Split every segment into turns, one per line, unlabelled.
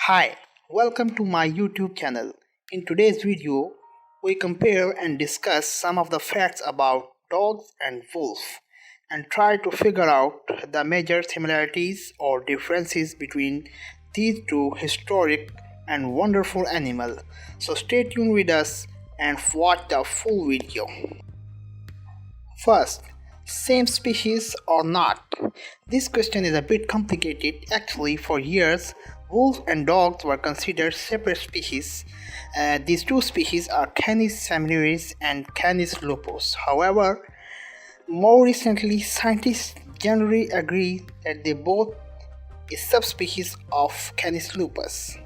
Hi, welcome to my YouTube channel. In today's video, we compare and discuss some of the facts about dogs and wolves and try to figure out the major similarities or differences between these two historic and wonderful animals. So stay tuned with us and watch the full video. First, same species or not? This question is a bit complicated. Actually, for years, wolves and dogs were considered separate species. These two species are Canis familiaris and Canis lupus. However, more recently, scientists generally agree that they both a subspecies of Canis lupus.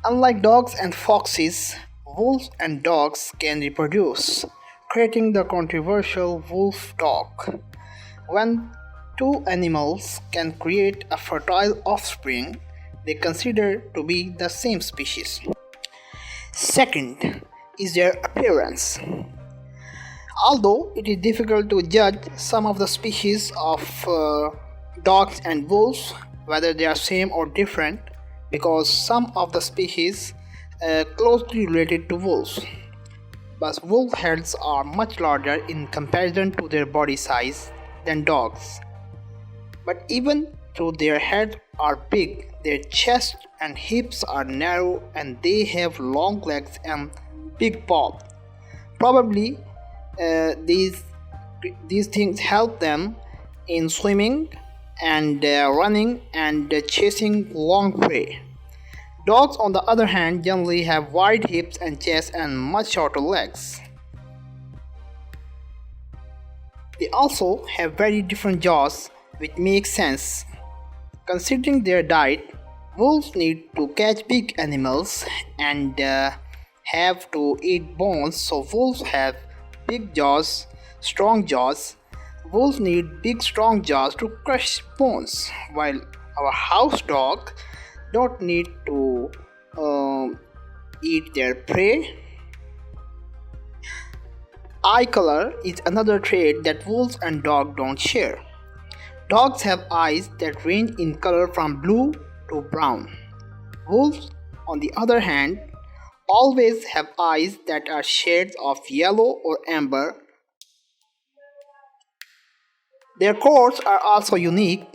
Unlike dogs and foxes, wolves and dogs can reproduce, creating the controversial wolf-dog. When two animals can create a fertile offspring, they consider to be the same species. Second is their appearance. Although it is difficult to judge some of the species of dogs and wolves, whether they are same or different, because some of the species closely related to wolves. But wolf heads are much larger in comparison to their body size than dogs. But even though their heads are big, their chest and hips are narrow and they have long legs and big paws. Probably these things help them in swimming and running and chasing long prey. Dogs, on the other hand, generally have wide hips and chest and much shorter legs. They also have very different jaws, which makes sense. Considering their diet, wolves need to catch big animals and have to eat bones, so wolves have big jaws, strong jaws. Wolves need big strong jaws to crush bones, while our house dog don't need to eat their prey. Eye color is another trait that wolves and dogs don't share. Dogs have eyes that range in color from blue to brown. Wolves, on the other hand, always have eyes that are shades of yellow or amber. Their coats are also unique.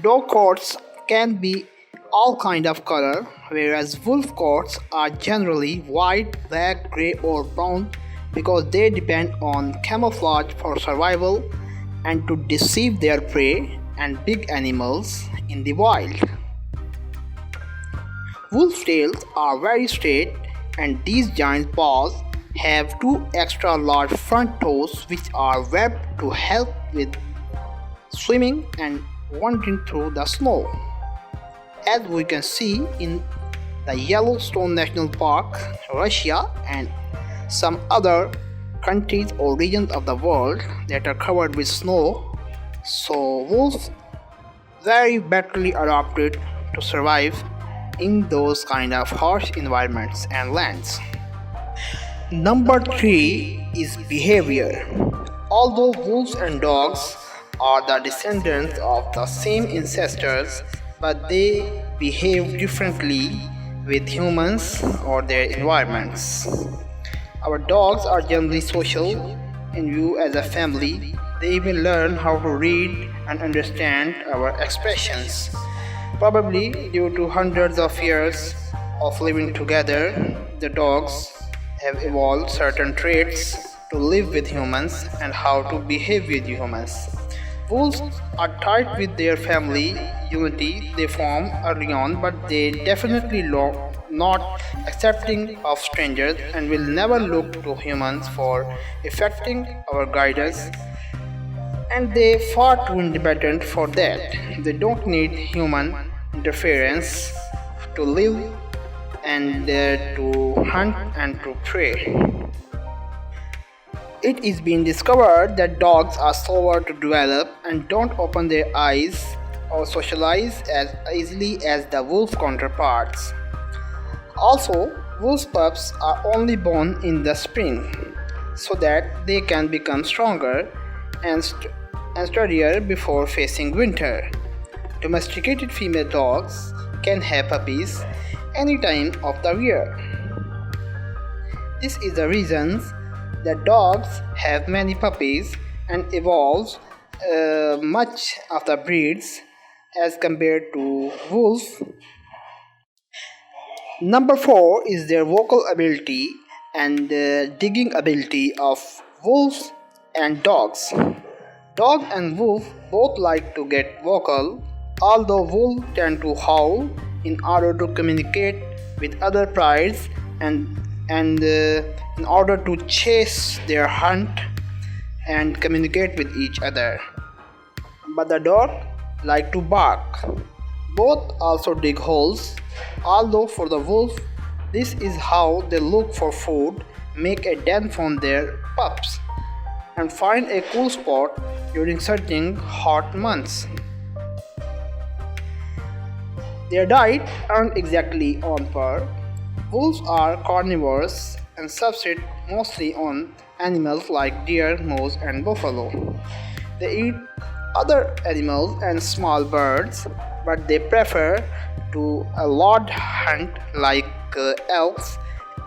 Dog coats can be all kind of color, whereas wolf coats are generally white, black, gray or brown because they depend on camouflage for survival and to deceive their prey and big animals in the wild. Wolf tails are very straight and these giant paws have two extra large front toes which are webbed to help with swimming and wandering through the snow. As we can see in the Yellowstone National Park, Russia and some other countries or regions of the world that are covered with snow, so wolves very badly adapted to survive in those kind of harsh environments and lands. Number 3 is behavior. Although wolves and dogs are the descendants of the same ancestors, but they behave differently with humans or their environments. Our dogs are generally social and view as a family. They even learn how to read and understand our expressions. Probably due to hundreds of years of living together, the dogs have evolved certain traits to live with humans and how to behave with humans. Wolves are tight with their family unity they form early on, but they definitely not accepting of strangers and will never look to humans for effecting our guidance, and they far too independent for that. They don't need human interference to live and to hunt and to prey. It is being discovered that dogs are slower to develop and don't open their eyes or socialize as easily as the wolf counterparts. Also, wolf pups are only born in the spring so that they can become stronger and sturdier before facing winter. Domesticated female dogs can have puppies any time of the year. This is the reason that dogs have many puppies and evolves much of the breeds as compared to wolves. Number 4 is their vocal ability and digging ability of wolves and dogs. Dog and wolf both like to get vocal, although wolves tend to howl in order to communicate with other prides and in order to chase their hunt and communicate with each other. But the dog like to bark. Both also dig holes, although for the wolf, this is how they look for food, make a den for their pups, and find a cool spot during certain hot months. Their diet aren't exactly on par. Wolves are carnivores and subsist mostly on animals like deer, moose, and buffalo. They eat other animals and small birds, but they prefer to a large hunt like elks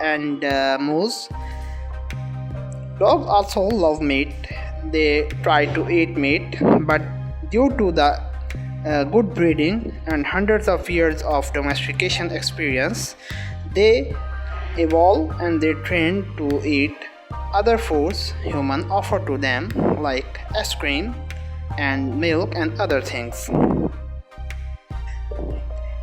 and moose. Dogs also love meat. They try to eat meat, but due to the good breeding and hundreds of years of domestication experience, they evolve and they train to eat other foods humans offer to them, like ice cream and milk and other things.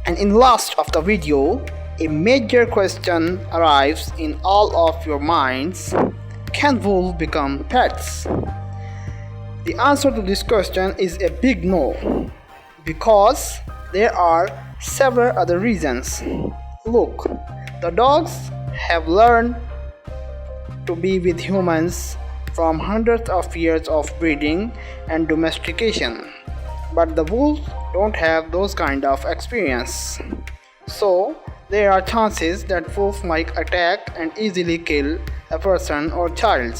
And in last of the video, a major question arrives in all of your minds: can wolves become pets? The answer to this question is a big no, because there are several other reasons. Look, the dogs have learned to be with humans from hundreds of years of breeding and domestication, but the wolves don't have those kind of experience. So there are chances that wolves might attack and easily kill a person or child.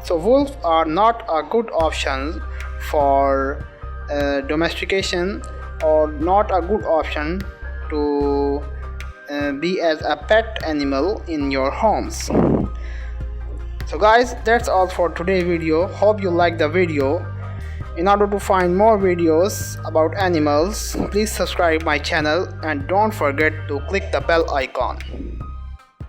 So wolves are not a good option for domestication, or not a good option to be as a pet animal in your homes. So guys, that's all for today's video. Hope you like the video. In order to find more videos about animals, please subscribe my channel and don't forget to click the bell icon.